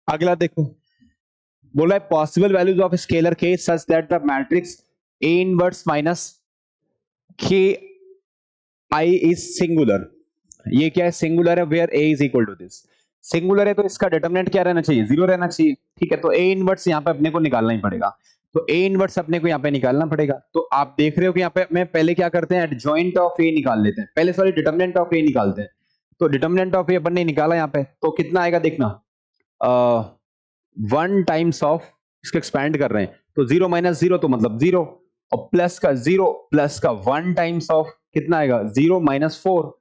अगला देखो, बोला है possible values of scalar k such that the matrix A inverse minus k I is singular. ये क्या है? सिंगुलर है where A is equal to this. Singular है तो इसका डिटरमिनेंट क्या रहना चाहिए? जीरो रहना चाहिए। ठीक है, तो ए इनवर्स यहाँ पे अपने को निकालना ही पड़ेगा। तो ए इनवर्स अपने को यहाँ पे निकालना पड़ेगा। तो आप देख रहे हो कि यहाँ पे मैं पहले क्या करते हैं, एडजॉइंट ऑफ ए निकाल लेते हैं पहले, सॉरी डिटरमिनेंट ऑफ ए निकालते हैं। तो डिटरमिनेंट ऑफ ए अपन ने निकाला यहाँ पे, तो कितना आएगा देखना, 1 टाइम्स ऑफ, इसको एक्सपैंड कर रहे हैं तो 0 माइनस 0 तो मतलब 0, और प्लस का 0 प्लस का 1 टाइम्स ऑफ कितना आएगा, 0 माइनस 4।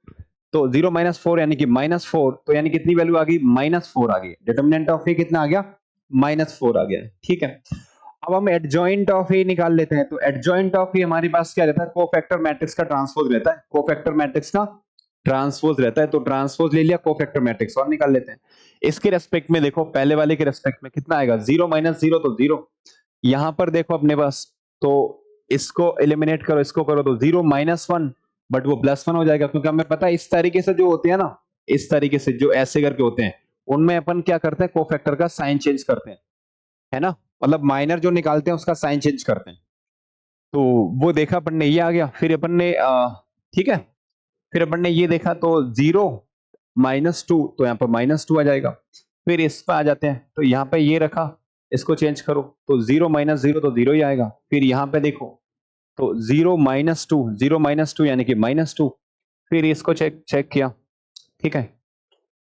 तो 0 माइनस 4 यानी कि -4, तो यानी कितनी वैल्यू आ गई, -4 आ गई। डिटरमिनेंट ऑफ ए कितना आ गया, -4 आ गया। ठीक है, अब हम एडजॉइंट ऑफ ए निकाल लेते हैं। तो एडजॉइंट ऑफ ए हमारे पास क्या रहता है, कोफैक्टर मैट्रिक्स का ट्रांसपोज रहता है। कोफैक्टर मैट्रिक्स का ट्रांसपोज रहता है, तो ट्रांसपोज ले लिया, कोफैक्टर मैट्रिक्स और निकाल लेते हैं। इसके रेस्पेक्ट में देखो, पहले वाले के रेस्पेक्ट में कितना आएगा, 0 माइनस 0 तो 0। यहां पर देखो अपने पास, तो इसको एलिमिनेट करो, इसको करो तो 0 माइनस 1, बट वो +1 हो जाएगा, क्योंकि हमें पता है इस तरीके से जो होते हैं ना, इस तरीके से जो ऐसे करके होते हैं, उनमें अपन क्या करते हैं, कोफैक्टर का साइन चेंज करते हैं, है ना, मतलब माइनर जो निकालते हैं उसका साइन चेंज करते हैं। तो वो देखा अपन ने, ये आ गया। फिर अपन ने ठीक है, फिर अपन ने ये देखा तो 0 -2, तो यहाँ पर -2 आ जाएगा। फिर इस पर आ जाते हैं, तो यहाँ पे ये रखा, इसको चेंज करो तो 0 माइनस 0 तो 0 ही आएगा। फिर यहाँ पे देखो तो 0 -2, 0 -2 यानी कि -2। फिर इसको चेक चेक किया, ठीक है,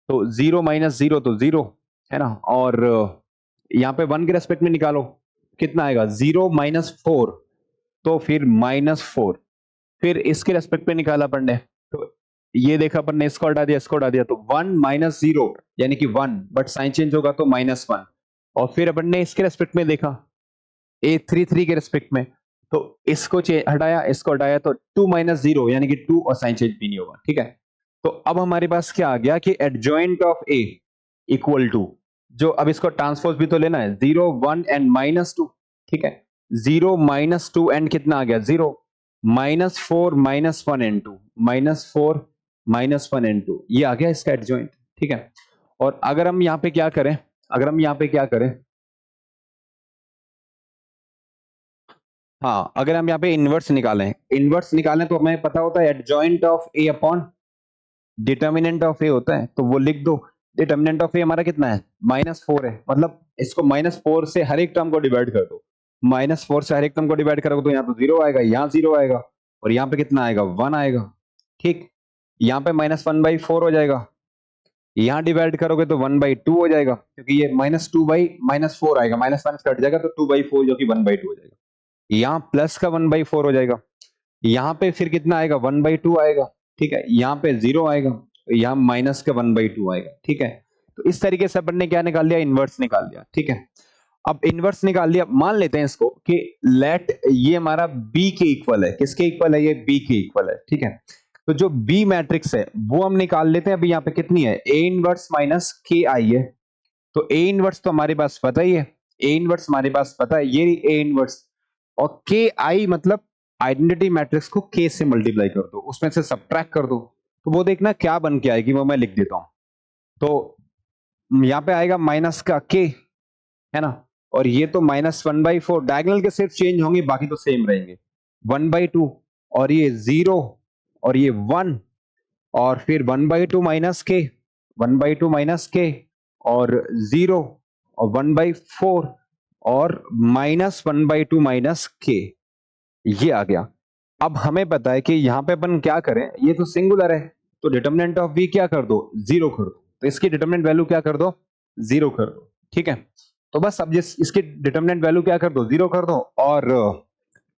तो 0 माइनस 0 तो 0, है ना, और यहाँ पे 1 के रेस्पेक्ट में निकालो, कितना आएगा, 0 -4, तो फिर -4। फिर इसके रेस्पेक्ट में निकाला अपन ने, तो ये देखा अपन ने, इसको हटा दिया, इसको हटा दिया, तो 1 - 0 यानी कि 1, बट साइन चेंज होगा तो -1। और फिर अपन ने इसके रेस्पेक्ट में देखा, A33 के रेस्पेक्ट में, तो इसको हटाया, इसको हटाया, तो 2 - 0 यानी कि 2, और साइन चेंज भी नहीं होगा। ठीक है, तो अब हमारे पास क्या आ गया कि adjoint of A equal to, जो अब इसको ट्रांसपोज भी तो लेना है, 0 1 एंड -2। ठीक है, 0 -2 एंड कितना आ गया, 0, -4 -1 एंड 2, -4 -1 एंड 2, ये आ गया इसका एडजॉइंट। ठीक है, और अगर हम यहाँ पे क्या करें, अगर हम यहाँ पे क्या करें, हाँ, अगर हम यहाँ पे इनवर्स निकालें तो हमें पता होता है adjoint of A upon determinant of A होता है, तो वो लिख दो। डिटर्मिनेंट ऑफ ए हमारा कितना है, -4 है, मतलब इसको -4 से हर एक टर्म को डिवाइड कर दो। -4 से हर एक टर्म को डिवाइड करोगे तो यहाँ पे 0 आएगा, यहाँ 0 आएगा, और यहाँ पे कितना आएगा, 1 आएगा। ठीक, यहाँ पे -1/4 हो जाएगा, यहाँ डिवाइड करोगे तो 1/2 हो जाएगा, क्योंकि ये -2/-4 आएगा, माइनस माइनस कट जाएगा, तो 2/4 जो कि 1/2 हो जाएगा। यहाँ प्लस का 1/4 हो जाएगा, यहाँ पे फिर कितना आएगा, 1/2 आएगा। ठीक है, यहाँ पे 0 आएगा, यहाँ माइनस का 1/2 आएगा। ठीक है, तो इस तरीके से अपन ने क्या निकाल लिया, इनवर्स निकाल लिया। ठीक है, अब इनवर्स निकाल लिया, मान लेते हैं इसको कि लेट ये हमारा बी के इक्वल है। किसके इक्वल है, ये बी के इक्वल है। ठीक है, तो जो बी मैट्रिक्स है वो हम निकाल लेते हैं। अभी यहाँ पे कितनी है, ए इनवर्स माइनस के आई है, तो ए इनवर्स तो हमारे पास पता ही है, ए इनवर्स हमारे पास पता है, ये ए इनवर्स, और के आई मतलब आइडेंटिटी मैट्रिक्स को के से मल्टीप्लाई कर दो, उसमें से सब्ट्रैक्ट कर दो, तो वो देखना क्या बन के आएगी, वो मैं लिख देता हूं। तो यहाँ पे आएगा माइनस का के, है ना, और ये तो -1/4, डायगोनल के सिर्फ चेंज होंगे, बाकी तो सेम रहेंगे, 1/2, और ये 0, और ये 1, और फिर 1/2 माइनस के, 1/2 माइनस के, और 0, और 1/4, और -1/2 माइनस के, ये आ गया। अब हमें पता है कि यहाँ पे अपन क्या करें, ये तो सिंगुलर है, तो डिटरमिनेंट ऑफ v क्या कर दो, 0 कर दो, तो इसकी डिटरमिनेंट वैल्यू क्या कर दो, 0 कर दो। ठीक है, तो बस अब जिस इसकी डिटरमिनेंट वैल्यू क्या कर दो, 0 कर दो, और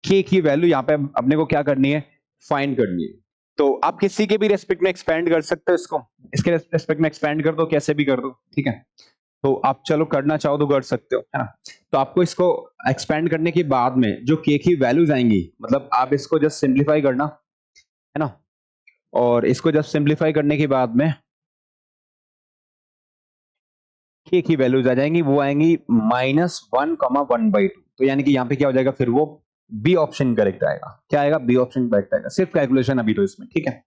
k की वैल्यू यहाँ पे अपने को क्या करनी है, फाइंड करनी है। तो आप किसी के भी रेस्पेक्ट में एक्सपेंड कर सकते हो इसको, इसके रेस्पेक्ट में एक्सपेंड कर दो, कैसे भी कर दो। ठीक है, तो आप चलो करना चाहो तो कर सकते हो, है ना। तो आपको इसको एक्सपेंड करने के बाद में जो के की वैल्यूज आएंगी, मतलब आप इसको जस्ट सिंप्लीफाई करना, है ना, और इसको जस्ट सिंप्लीफाई करने के बाद में के की वैल्यूज आ जाएंगी, वो आएंगी -1, 1/2। तो यानी कि यहाँ पे क्या हो जाएगा, फिर वो बी ऑप्शन करेक्ट आएगा। क्या आएगा, बी ऑप्शन करेक्ट आएगा, सिर्फ कैलकुलेशन अभी तो इसमें। ठीक है,